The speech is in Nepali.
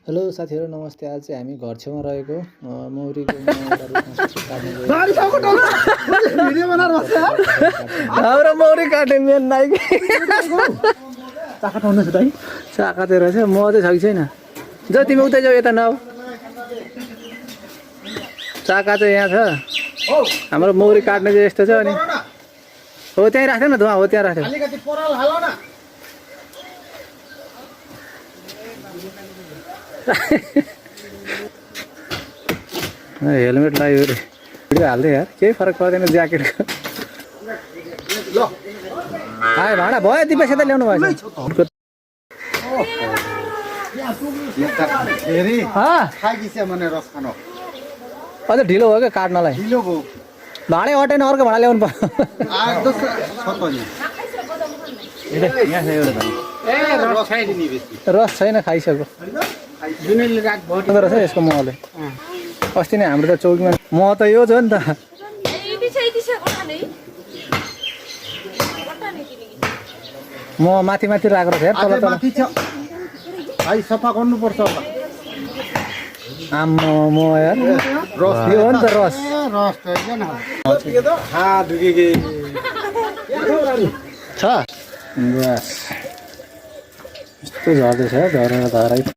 हेलो साथीहरु नमस्ते। आज चाहिँ हामी घर छेउमा रहेको मौरीको हाम्रो मौरी काट्ने मेन नाइ चाका उठ्नु छ दाइ। चाका चाहिँ रहेछ म चाहिँ छैन। ज तिमी उतै जाऊ यता नआऊ। चाका चाहिँ यहाँ छ। हाम्रो मौरी काट्ने चाहिँ यस्तो छ अनि हो त्यही राख्दैन न धुवा हो त्यहाँ राख्यो। अलिकति पराल हालौ न। हेलमेट लगायो रे भिडियो हाल्दै यार केही फरक पर्दैन ज्याकेटको। ल आयो भाडा भयो ती पैसा त ल्याउनु भएछ। हेरी हा खाइदिछ भने रस खानु अझ ढिलो भयो क्या काट्नलाई। ढिलो भयो। भाडै अटेन अर्को भाडा ल्याउनु पर्यो। आ दोस्रो छ त नि यहाँ छ एउटा भाइ। ए रस खाइदिने बेसी। रस छैन खाइसक्यो। जुनेली रात भयो रहेछ यसको महले। अस्ति नै हाम्रो त चौकीमा मह त यो छ नि त। म माथि माथि राखेर छ यार तल तल। माथि छ भाइ सफा गर्नुपर्छ होला। आम्मा म यार रस यो हो नि त रस। रस त हैन हा दुगेगे छ बस यस्तो झर्दैछ झरेर धराइ।